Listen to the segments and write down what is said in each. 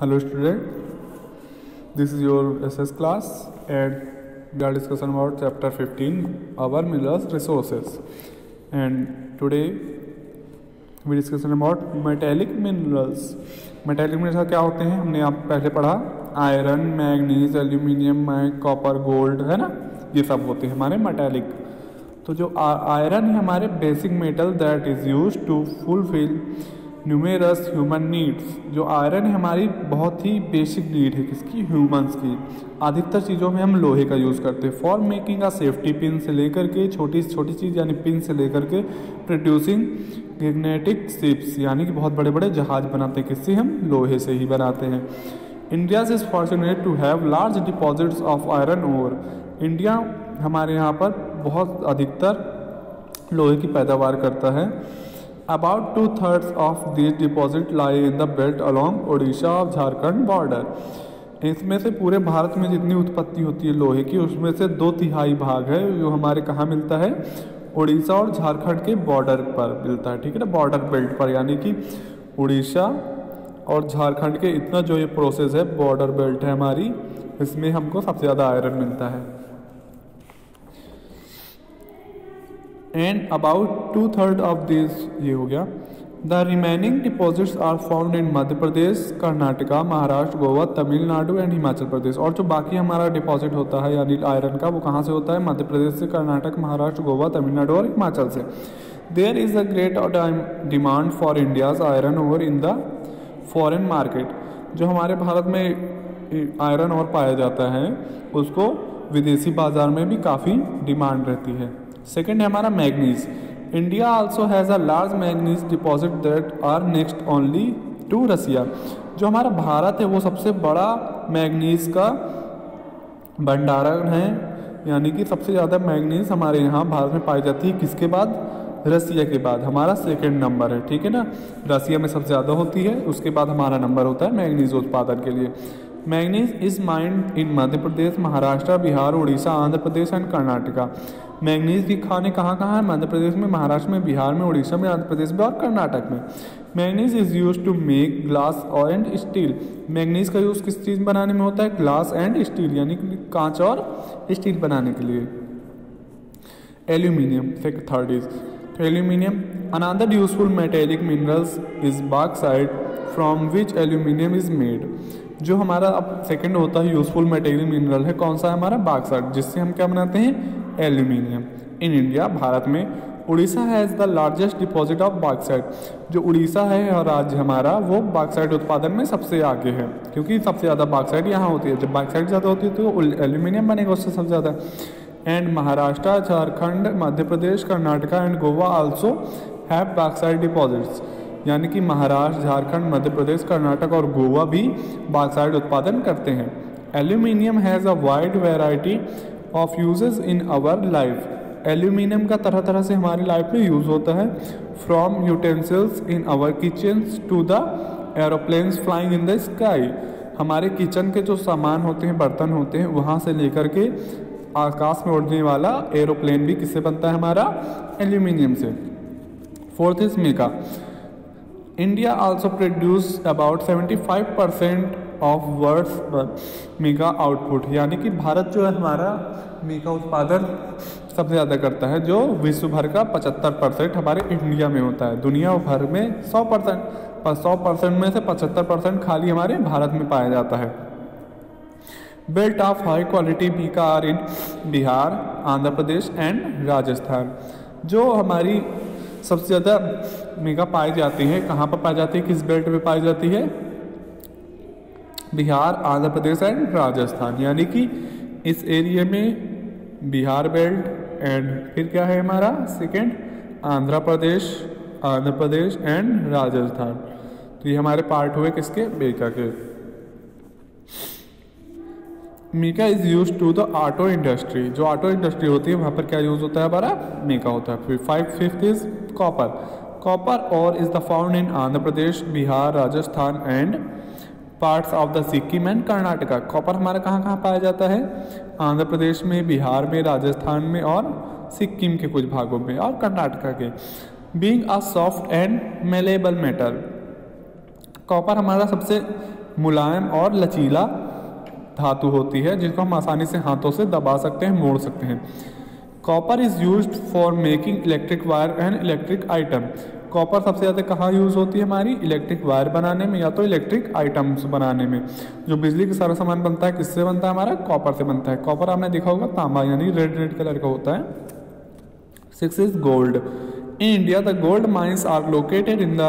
Hello student, this is your SS class and we are discussing about chapter 15 our minerals resources, and today we discussing about metallic minerals. metallic minerals क्या होते हैं हमने आप पहले पढ़ा, iron, manganese, aluminium, copper, gold, है ना, ये सब होते हैं हमारे मेटालिक। तो जो आयरन है हमारे basic metal that is use to fulfil numerous human needs. जो आयरन है हमारी बहुत ही बेसिक नीड है, किसकी, ह्यूमंस की। अधिकतर चीज़ों में हम लोहे का यूज़ करते हैं for making a safety pin से लेकर के छोटी छोटी चीज़ यानी पिन से लेकर के प्रोड्यूसिंग मैग्नेटिक शिप्स यानी कि बहुत बड़े बड़े जहाज बनाते हैं, किससे, हम लोहे से ही बनाते हैं। India is fortunate to have large deposits of iron ore. India हमारे यहाँ पर बहुत अधिकतर लोहे की पैदावार करता है। About 2/3 of these deposits lie in the belt along Odisha और झारखंड बॉर्डर। इसमें से पूरे भारत में जितनी उत्पत्ति होती है लोहे की, उसमें से 2/3 भाग है जो हमारे कहाँ मिलता है, ओडिशा और झारखंड के बॉर्डर पर मिलता है, ठीक है ना, बॉर्डर बेल्ट पर, यानी कि उड़ीसा और झारखंड के इतना जो ये प्रोसेस है बॉर्डर बेल्ट है हमारी, इसमें हमको सबसे ज़्यादा आयरन मिलता है। एंड अबाउट 2/3 ऑफ दिस, ये हो गया। The remaining deposits are found in Madhya Pradesh, Karnataka, Maharashtra, Goa, Tamil Nadu and Himachal Pradesh. और जो बाकी हमारा डिपॉजिट होता है यानी आयरन का, वो कहाँ से होता है, मध्य प्रदेश से, कर्नाटक, महाराष्ट्र, गोवा, तमिलनाडु और हिमाचल से। There is a great demand for India's iron over in the foreign market. जो हमारे भारत में आयरन और पाया जाता है उसको विदेशी बाजार में भी काफ़ी डिमांड रहती है। सेकेंड है हमारा manganese. India also has a large manganese deposit that are next only to Russia. जो हमारा भारत है वो सबसे बड़ा मैग्नीज का भंडारण है, यानी कि सबसे ज़्यादा मैग्नीज हमारे यहाँ भारत में पाई जाती है, किसके बाद, रसिया के बाद हमारा सेकेंड नंबर है, ठीक है ना। रसिया में सबसे ज़्यादा होती है, उसके बाद हमारा नंबर होता है मैग्नीज उत्पादन के लिए। Manganese is mind in Madhya Pradesh, Maharashtra, Bihar, Orissa, Andhra Pradesh and Karnataka. Manganese की खाने कहाँ कहाँ है, मध्य प्रदेश में, महाराष्ट्र में, बिहार में, उड़ीसा में, आंध्र प्रदेश में और कर्नाटक में। Manganese is use to make glass and steel. Manganese का यूज़ किस चीज़ बनाने में होता है, ग्लास एंड स्टील, यानी कि कांच और स्टील बनाने के लिए। Aluminium, third is aluminium. Another useful metallic minerals is bauxite from which aluminium is made. जो हमारा अब सेकंड होता है यूजफुल मेटेरियल मिनरल है, कौन सा है हमारा, बॉक्साइट, जिससे हम क्या बनाते हैं, एल्यूमिनियम। इन इंडिया, भारत में, Orissa has the largest deposit of bauxite. जो उड़ीसा है और राज्य हमारा, वो बॉक्साइट उत्पादन में सबसे आगे है, क्योंकि सबसे ज़्यादा बॉक्साइट यहाँ होती है। जब बॉक्साइट ज़्यादा होती है तो एल्यूमिनियम बनेगा उससे सबसे ज़्यादा। And Maharashtra, Jharkhand, Madhya Pradesh, Karnataka and Goa also have bauxite deposits. यानी कि महाराष्ट्र, झारखंड, मध्य प्रदेश, कर्नाटक और गोवा भी बॉक्साइट उत्पादन करते हैं। Aluminium has a wide variety of uses in our life. Aluminium का तरह तरह से हमारी लाइफ में यूज़ होता है, from utensils in our kitchens to the aeroplanes flying in the sky. हमारे किचन के जो सामान होते हैं, बर्तन होते हैं, वहाँ से लेकर के आकाश में उड़ने वाला एरोप्लेन भी किससे बनता है, हमारा एल्यूमिनियम से। Fourth is mica. India also produce about 75% of world's mica output. यानी कि भारत जो है हमारा मीका उत्पादन सबसे ज़्यादा करता है, जो विश्व भर का 75% हमारे इंडिया में होता है। दुनिया भर में 100%, पर 100% में से 75% खाली हमारे भारत में पाया जाता है। Belt of high quality mica are in Bihar, Andhra Pradesh and Rajasthan. जो हमारी सबसे ज़्यादा मीका पाई जाती है, कहाँ पर पाई जाती है, किस बेल्ट में पाई जाती है, बिहार, आंध्र प्रदेश एंड राजस्थान। यानी कि इस एरिया में बिहार बेल्ट एंड फिर क्या है हमारा सेकंड, आंध्र प्रदेश एंड राजस्थान। तो ये हमारे पार्ट हुए किसके, मीका के। Mica is use to the auto industry. जो ऑटो इंडस्ट्री होती है वहाँ पर क्या यूज होता है, हमारा मीका होता है। फिर फिफ्थ इज कॉपर। कॉपर और is the found in Andhra Pradesh, Bihar, Rajasthan and parts of the Sikkim and Karnataka. Copper हमारा कहाँ कहाँ पाया जाता है, आंध्र प्रदेश में, बिहार में, राजस्थान में और सिक्किम के कुछ भागों में और कर्नाटका के। Being a soft and malleable metal. Copper हमारा सबसे मुलायम और लचीला धातु होती है जिसको हम आसानी से हाथों से दबा सकते हैं, मोड़ सकते हैं। Copper is used for making electric wire and electric item. Copper सबसे ज़्यादा कहाँ यूज़ होती है हमारी? इलेक्ट्रिक वायर बनाने में या तो इलेक्ट्रिक आइटम्स बनाने में। जो बिजली का सारा सामान बनता है किससे बनता है? हमारा कॉपर से बनता है। कॉपर आपने देखा होगा तांबा यानी रेड रेड कलर का होता है। 6 is gold. In India the gold mines are located in the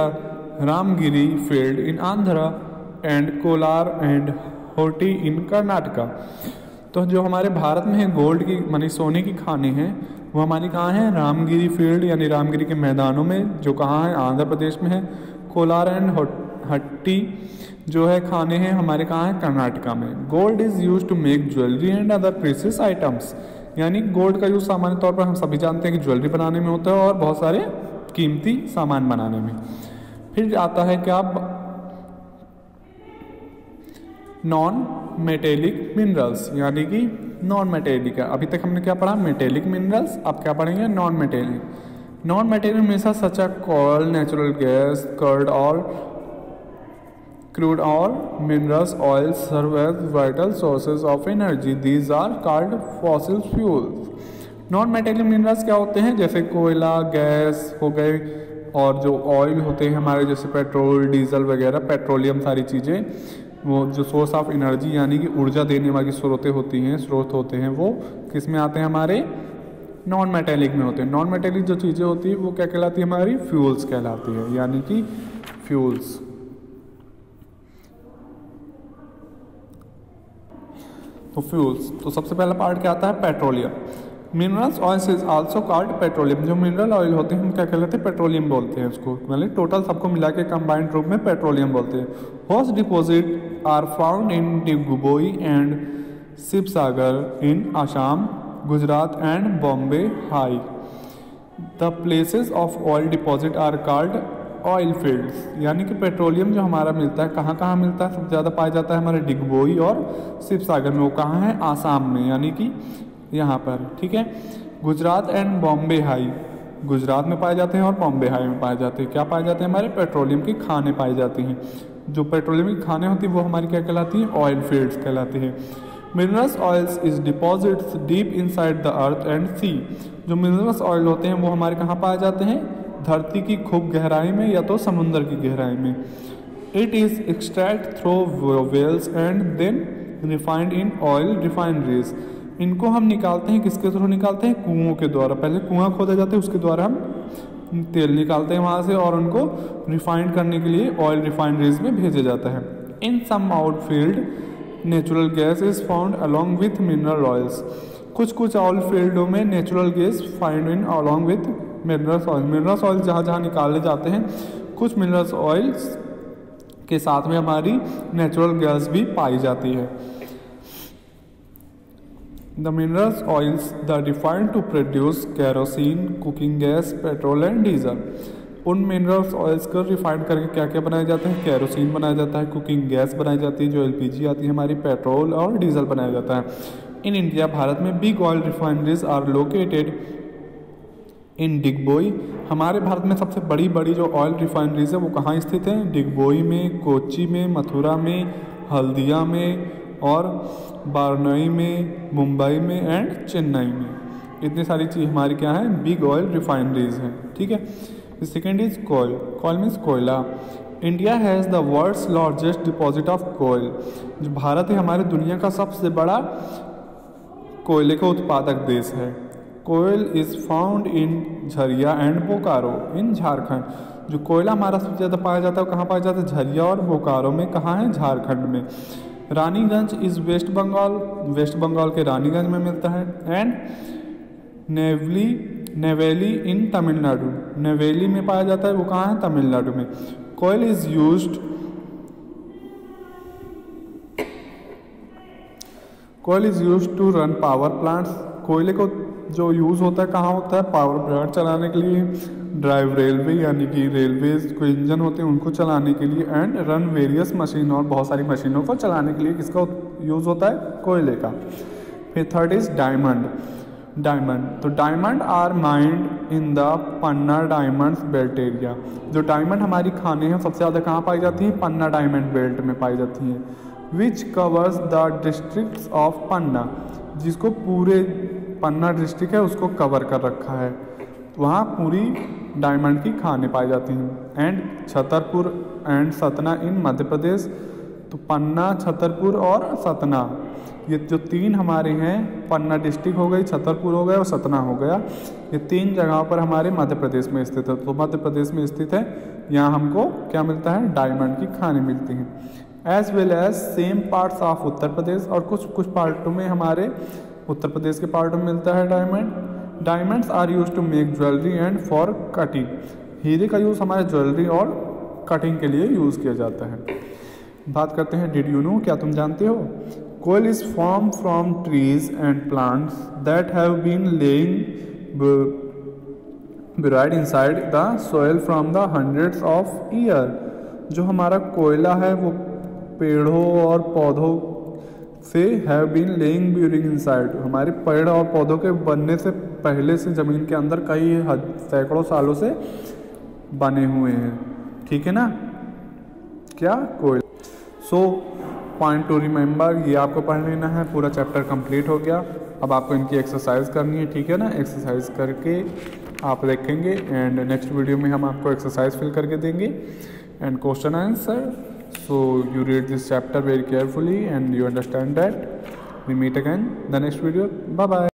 Ramagiri field in Andhra and Kolar and Hutti in Karnataka. तो जो हमारे भारत में है गोल्ड की मानी सोने की खानें हैं वो हमारी कहाँ हैं? रामगिरी फील्ड यानी रामगिरी के मैदानों में, जो कहाँ है? आंध्र प्रदेश में है। कोलार एंड हट्टी जो है खाने हैं हमारे कहाँ हैं? कर्नाटका में। Gold is use to make jewellery and other precious items. यानी गोल्ड का यूज़ सामान्य तौर पर हम सभी जानते हैं कि ज्वेलरी बनाने में होता है और बहुत सारे कीमती सामान बनाने में। फिर आता है क्या? नॉन मेटेलिक मिनरल्स, यानी कि नॉन मेटेलिक है। अभी तक हमने क्या पढ़ा? Metallic minerals. अब क्या पढ़ेंगे? Non metallic. Non metallic means such a coal, natural gas, crude oil, minerals, oils serve as vital sources of energy. These are called fossil fuels. Non metallic minerals क्या होते हैं? जैसे कोयला, गैस हो गए और जो ऑयल होते हैं हमारे जैसे पेट्रोल, डीजल वगैरह, पेट्रोलियम, सारी चीज़ें वो जो सोर्स ऑफ एनर्जी यानी कि ऊर्जा देने वाली स्रोतें होती हैं, स्रोत होते हैं, वो किस में आते हैं? हमारे नॉन मेटेलिक में होते हैं। नॉन मेटेलिक जो चीज़ें होती हैं वो क्या कहलाती है? हमारी फ्यूल्स कहलाती है, यानी कि फ्यूल्स। तो फ्यूल्स, तो सबसे पहला पार्ट क्या आता है? Petroleum. Minerals oils is also called petroleum. जो मिनरल ऑयल होते हैं हम क्या कहलाते हैं? पेट्रोलियम बोलते हैं उसको। मतलब टोटल सबको मिला के कंबाइंड रूप में पेट्रोलियम बोलते हैं। Host deposit are found in Digboi and Sivasagar in Assam, Gujarat and Bombay High. The places of oil deposit are called oil fields. यानी कि पेट्रोलियम जो हमारा मिलता है कहाँ कहाँ मिलता है? सबसे ज़्यादा पाया जाता है हमारे डिगबोई और शिवसागर में। वो कहाँ है? आसाम में, यानी कि यहाँ पर। ठीक है। गुजरात एंड बॉम्बे हाई, गुजरात में पाए जाते हैं और बॉम्बे हाई में पाए जाते हैं। क्या पाए जाते हैं? हमारे पेट्रोलियम की खानें पाई जाती हैं। जो पेट्रोलियम की खानें होती हैं वो हमारी क्या कहलाती हैं? ऑयल फील्ड्स कहलाती हैं। Minerals oils is deposits deep inside the earth and sea. जो मिनरल्स ऑयल होते हैं वो हमारे कहाँ पाए जाते हैं? धरती की खूब गहराई में या तो समुद्र की गहराई में। It is extract through wells and then refined in oil refineries. इनको हम निकालते हैं, किसके थ्रू निकालते हैं? कुओं के द्वारा। पहले कुआं खोदा जाता है, उसके द्वारा हम तेल निकालते हैं वहाँ से और उनको रिफाइंड करने के लिए ऑयल रिफाइनरीज में भेजा जाता है। In some outfield natural gas is found along with mineral oils. कुछ ऑयल फील्डों में natural gas find in along with minerals oil. Minerals oil जहाँ जहाँ निकाले जाते हैं कुछ मिनरल्स ऑयल्स के साथ में हमारी नेचुरल गैस भी पाई जाती है। The minerals oils the refined to produce kerosene, cooking gas, petrol and diesel. उन मिनरल्स ऑयल्स को रिफाइंड करके क्या क्या बनाया जाता है? कैरोसिन बनाया जाता है, कुकिंग गैस बनाई जाती है जो एलपीजी आती है हमारी, पेट्रोल और डीजल बनाया जाता है। इन इंडिया, भारत में big oil refineries are located in Digboi. हमारे भारत में सबसे बड़ी बड़ी जो ऑयल रिफाइनरीज है वो कहाँ स्थित है? डिगबोई में, कोच्चि में, मथुरा में, हल्दिया में और बारनई में, मुंबई में एंड चेन्नई में। इतनी सारी चीज़ हमारी क्या है? बिग ऑयल रिफाइनरीज हैं। ठीक है। Second is coal. Coal means कोयला। India has the world's largest deposit of coal. जो भारत है हमारे दुनिया का सबसे बड़ा कोयले का उत्पादक देश है। Coal is found in Jharia and Bokaro in Jharkhand. जो कोयला हमारा सबसे ज़्यादा पाया जाता है वो कहाँ पाया जाता है? झरिया और बोकारो में। कहाँ है? झारखंड में। Raniganj is West Bengal, West Bengal के रानीगंज में मिलता है। एंड नेवेली इन तमिलनाडु, नेवेली में पाया जाता है, वो कहाँ है? तमिलनाडु में। Coal is used, coal is used to run power plants. कोयले को जो यूज़ होता है कहाँ होता है? पावर प्लांट चलाने के लिए, ड्राइव रेलवे यानी कि रेलवेज को इंजन होते हैं उनको चलाने के लिए, एंड रन वेरियस मशीन और बहुत सारी मशीनों को चलाने के लिए किसका यूज़ होता है? कोयले का। फिर थर्ड इज डायमंड। डायमंड। तो diamond are mined in the Panna diamonds belt area. जो डायमंड हमारी खाने हैं सबसे ज़्यादा कहाँ पाई जाती हैं? पन्ना डायमंड बेल्ट में पाई जाती हैं। Which covers the districts of Panna, जिसको पूरे पन्ना डिस्ट्रिक्ट है उसको कवर कर रखा है, वहाँ पूरी डायमंड की खाने पाई जाती हैं। एंड छतरपुर एंड सतना इन मध्य प्रदेश। तो पन्ना, छतरपुर और सतना, ये जो तीन हमारे हैं, पन्ना डिस्ट्रिक्ट हो गई, छतरपुर हो गया और सतना हो गया, ये तीन जगह पर हमारे मध्य प्रदेश में स्थित है। तो मध्य प्रदेश में स्थित है, यहाँ हमको क्या मिलता है? डायमंड की खाने मिलती हैं। As well as same parts of Uttar Pradesh, और कुछ पार्टों में हमारे उत्तर प्रदेश के पार्टों में मिलता है diamond. Diamonds are use to make jewellery and for cutting. हीरे का यूज़ हमारे ज्वेलरी और कटिंग के लिए यूज़ किया जाता है। बात करते हैं डिड यू नो, क्या तुम जानते हो? Coal is form from trees and plants that have been laying buried inside the soil from the hundreds of year। जो हमारा कोयला है वो पेड़ों और पौधों से हैव बीन लेइंग ब्यूरिंग इनसाइड, हमारे पेड़ और पौधों के बनने से पहले से ज़मीन के अंदर कई सैकड़ों सालों से बने हुए हैं। ठीक है ना? क्या? कोयला। सो पॉइंट टू रिमेंबर, ये आपको पढ़ लेना है। पूरा चैप्टर कंप्लीट हो गया। अब आपको इनकी एक्सरसाइज करनी है। ठीक है ना? एक्सरसाइज करके आप देखेंगे एंड नेक्स्ट वीडियो में हम आपको एक्सरसाइज फिल करके देंगे and question answer. So you read this chapter very carefully and you understand that. We meet again the next video. Bye bye.